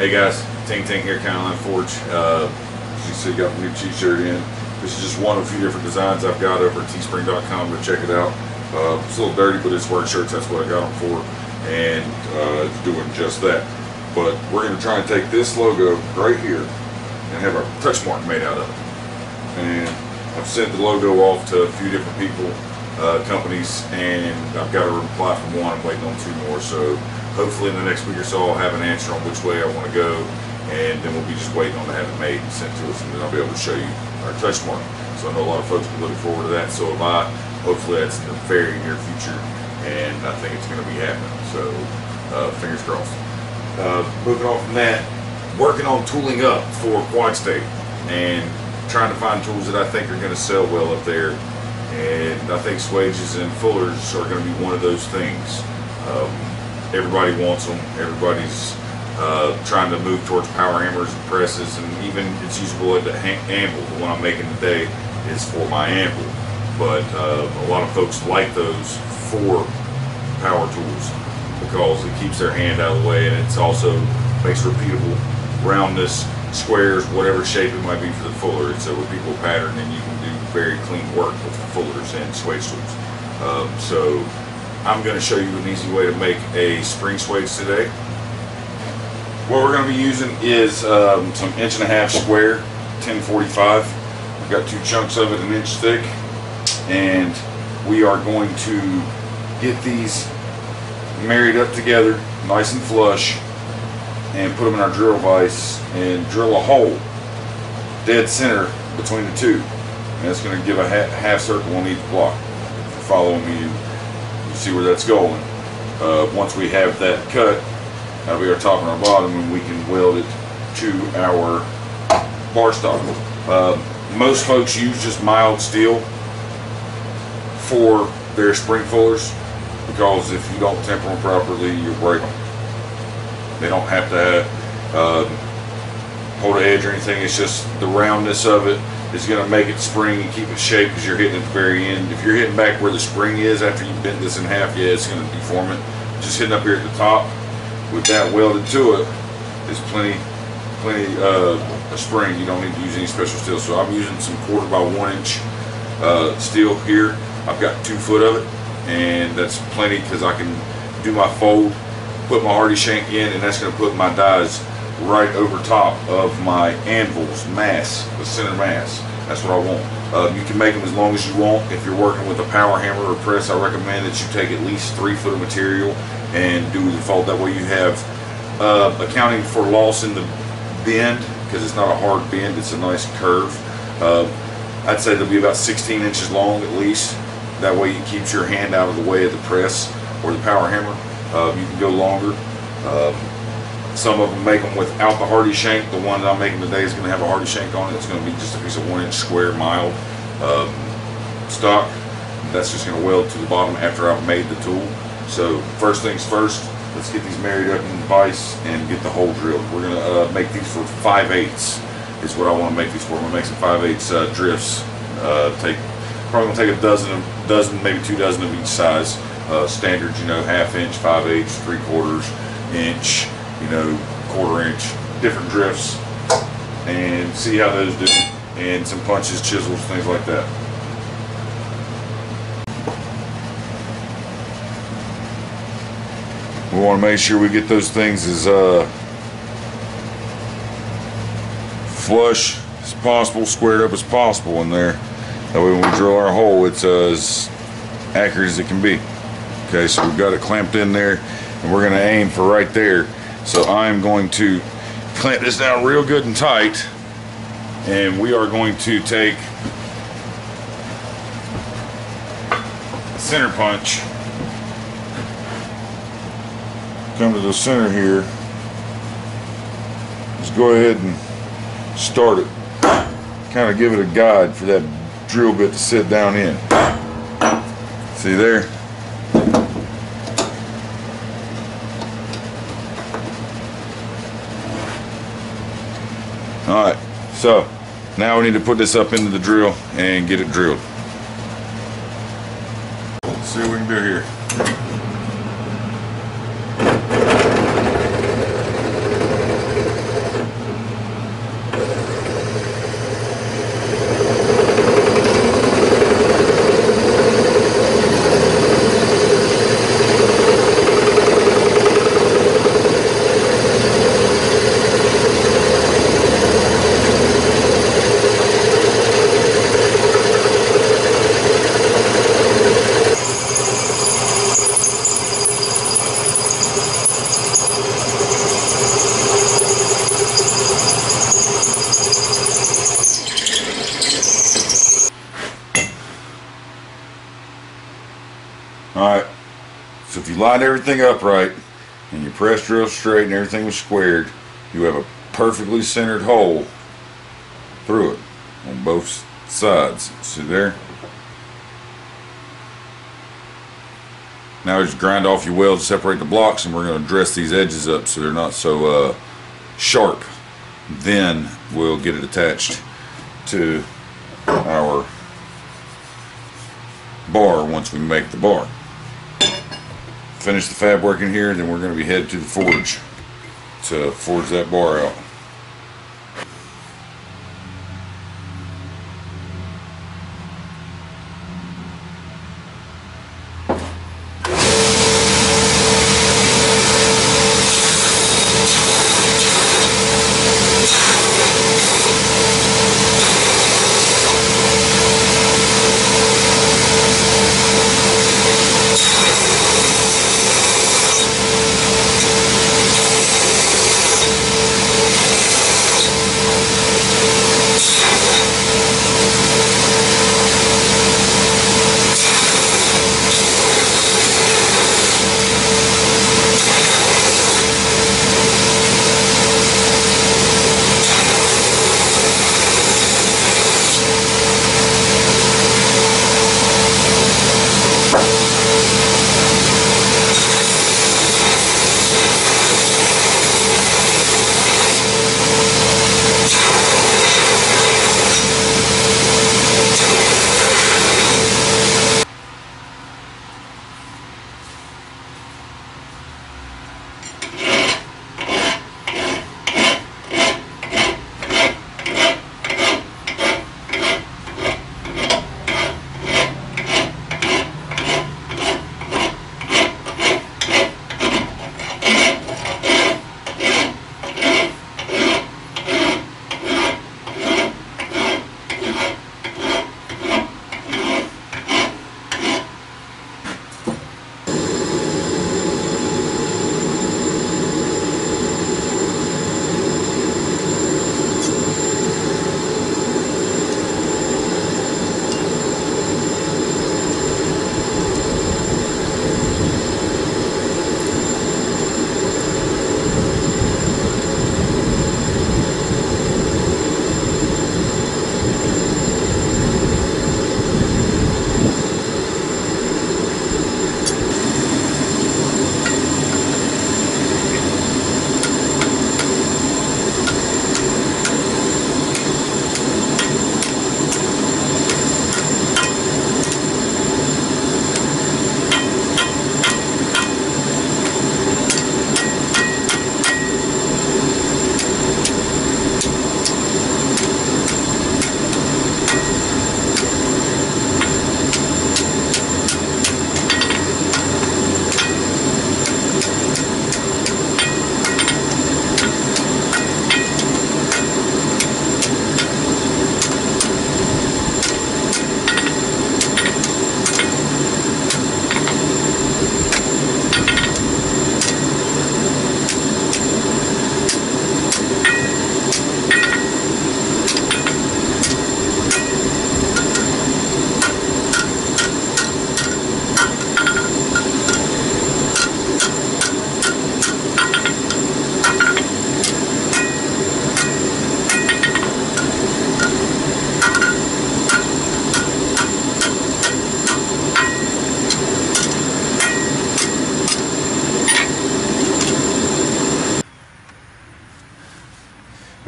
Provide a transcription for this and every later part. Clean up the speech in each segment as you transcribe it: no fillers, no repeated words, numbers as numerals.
Hey guys, Ting here, CountylineForge. You see, got a new t-shirt in. This is just one of a few different designs I've got over at teespring.com. Go check it out. It's a little dirty, but it's work shirts. That's what I got them for, and it's doing just that. But we're going to try and take this logo right here and have a touch mark made out of it. And I've sent the logo off to a few different people, companies, and I've got a reply from one. I'm waiting on 2 more. So hopefully in the next week or so I'll have an answer on which way I want to go, and then we'll be just waiting on to have it made and sent to us, and then I'll be able to show you our touch mark. So I know a lot of folks are looking forward to that, so have I. Hopefully that's in the very near future, and I think it's going to be happening. So fingers crossed. Moving on from that, working on tooling up for Quad State and trying to find tools that I think are going to sell well up there, and I think swedges and fullers are going to be one of those things. Everybody wants them. Everybody's trying to move towards power hammers and presses, and even it's usable at the anvil. The one I'm making today is for my anvil, but a lot of folks like those for power tools because it keeps their hand out of the way, and it's also makes repeatable roundness, squares, whatever shape it might be for the fuller. It's a repeatable pattern, and you can do very clean work with fullers and swedge tools. So I'm going to show you an easy way to make a spring swedge today. What we're going to be using is some 1.5 inch square 1045. I've got 2 chunks of it 1 inch thick, and we are going to get these married up together nice and flush and put them in our drill vise and drill a hole dead center between the 2, and it's going to give a half circle on each block. If you're following me, you see where that's going. Once we have that cut, that'll be our top and our bottom, and we can weld it to our bar stock. Most folks use just mild steel for their spring fullers because if you don't temper them properly, you'll break them. They don't have to hold an edge or anything. It's just the roundness of it is going to make it spring and keep it shaped because you're hitting at the very end. If you're hitting back where the spring is after you bent this in half, yeah, it's going to deform it. Just hitting up here at the top with that welded to it is plenty of spring. You don't need to use any special steel. So I'm using some 1/4 by 1 inch steel here. I've got 2 foot of it, and that's plenty because I can do my fold, put my hardy shank in, and that's going to put my dies right over top of my anvil's mass, the center mass. That's what I want. You can make them as long as you want. If you're working with a power hammer or press, I recommend that you take at least 3 foot of material and do the fold. That way you have accounting for loss in the bend, because it's not a hard bend, it's a nice curve. I'd say they'll be about 16 inches long at least. That way it keeps your hand out of the way of the press or the power hammer. You can go longer. Some of them make them without the hardy shank. The one that I'm making today is going to have a hardy shank on it. It's going to be just a piece of 1 inch square mild stock. That's just going to weld to the bottom after I've made the tool. So first things first, let's get these married up in the vise and get the hole drilled. We're going to make these for 5/8 is what I want to make these for. I'm going to make some 5/8 drifts. Probably going to take a dozen, maybe 2 dozen of each size. Standard, you know, 1/2 inch, 5/8, 3/4 inch, you know, 1/4 inch, different drifts, and see how those do, and some punches, chisels, things like that. We want to make sure we get those things as flush as possible, squared up as possible in there. That way when we drill our hole, it's as accurate as it can be. Okay, so we've got it clamped in there, and we're going to aim for right there. So I'm going to clamp this down real good and tight, and we are going to take a center punch, come to the center here, just go ahead and start it, kind of give it a guide for that drill bit to sit down in. See there? Alright, so now we need to put this up into the drill and get it drilled. Let's see what we can do here. Alright, so if you lined everything up right and you pressed real straight and everything was squared, you have a perfectly centered hole through it on both sides. See there? Now just grind off your weld to separate the blocks, and we're going to dress these edges up so they're not so sharp. Then we'll get it attached to our bar once we make the bar. Finish the fab work in here, and then we're going to be headed to the forge to forge that bar out.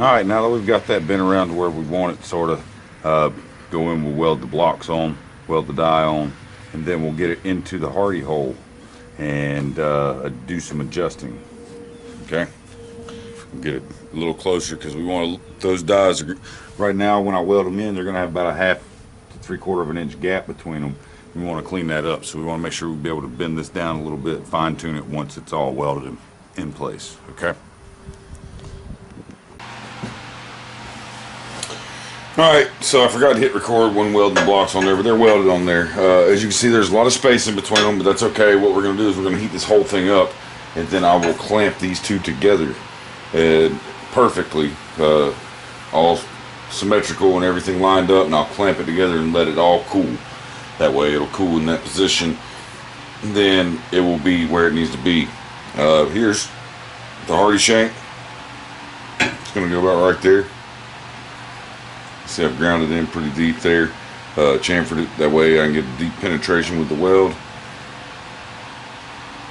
Alright, now that we've got that bent around to where we want it, sort of go in, we'll weld the blocks on, weld the die on, and then we'll get it into the hardy hole and do some adjusting. Okay, we'll get it a little closer because we want those dies right now when I weld them in, they're going to have about a 1/2 to 3/4 of an inch gap between them. We want to clean that up, so we want to make sure we'll be able to bend this down a little bit, fine tune it once it's all welded in place. Okay. Alright, so I forgot to hit record when welding the blocks on there, but they're welded on there. As you can see, there's a lot of space in between them, but that's okay. What we're going to do is we're going to heat this whole thing up, and then I will clamp these two together perfectly, all symmetrical and everything lined up, and I'll clamp it together and let it all cool. That way it'll cool in that position, then it will be where it needs to be. Here's the hardy shank. It's going to go about right there. See, I've grounded in pretty deep there, chamfered it, that way I can get a deep penetration with the weld.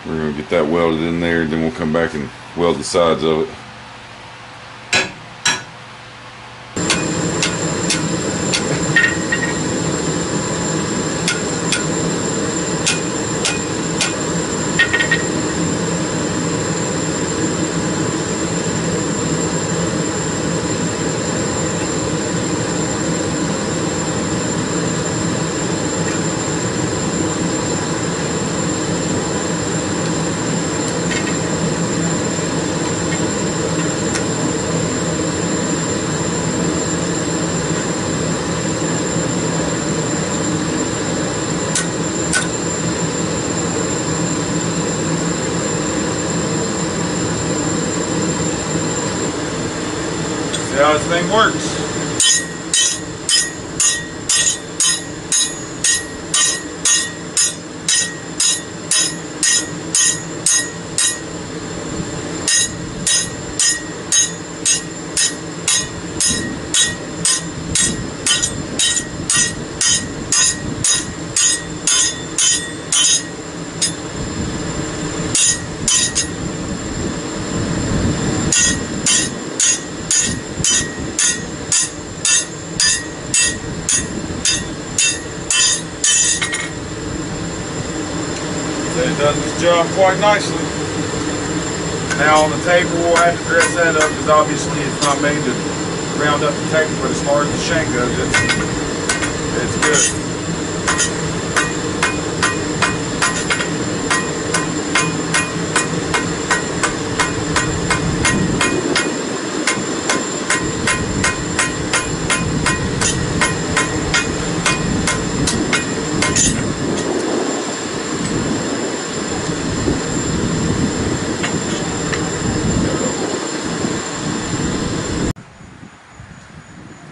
We're going to get that welded in there, then we'll come back and weld the sides of it. See how this thing works. It does its job quite nicely. Now on the table we'll have to dress that up because obviously it's not made to round up the table, but as far as the shank goes, it's good.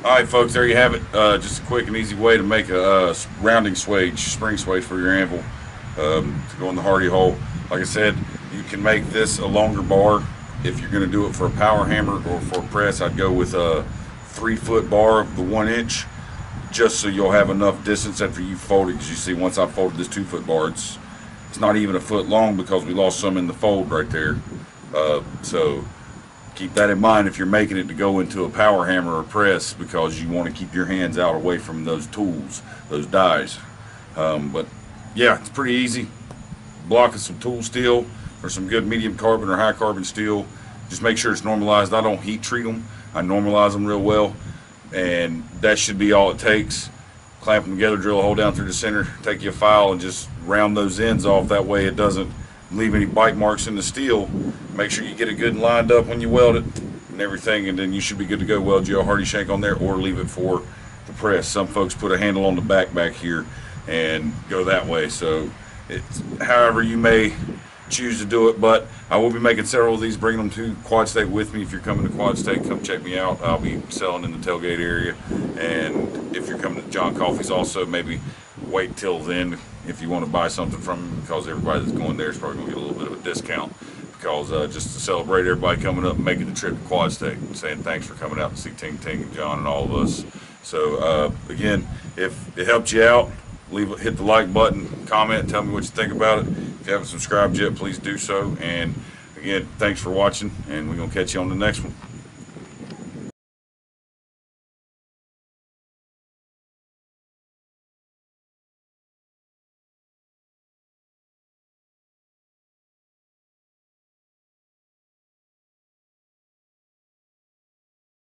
Alright folks, there you have it. Just a quick and easy way to make a rounding swedge, spring swedge for your anvil to go in the hardy hole. Like I said, you can make this a longer bar. If you're going to do it for a power hammer or for a press, I'd go with a 3-foot bar of the 1-inch, just so you'll have enough distance after you fold it. Because you see, once I folded this 2-foot bar, it's not even a foot long because we lost some in the fold right there. So keep that in mind if you're making it to go into a power hammer or press, because you want to keep your hands out away from those tools, those dies. But yeah, it's pretty easy. Block of some tool steel or some good medium carbon or high carbon steel. Just make sure it's normalized. I don't heat treat them. I normalize them real well, and that should be all it takes. Clamp them together, drill a hole down through the center, take your file and just round those ends off. That way it doesn't leave any bite marks in the steel. Make sure you get it good and lined up when you weld it and everything, and then you should be good to go. Weld your hardy shank on there or leave it for the press. Some folks put a handle on the back here and go that way, so it's however you may choose to do it. But I will be making several of these, bringing them to Quad State with me. If you're coming to Quad State, come check me out. I'll be selling in the tailgate area, and if you're coming to John Coffey's also, maybe wait till then if you want to buy something from him, because everybody that's going there is probably going to get a little bit of a discount, because just to celebrate everybody coming up and making the trip to Quad State, and saying thanks for coming out to see Ting Ting and John and all of us. So again, if it helped you out, hit the like button, comment, tell me what you think about it. If you haven't subscribed yet, please do so. And again, thanks for watching, and we're going to catch you on the next one.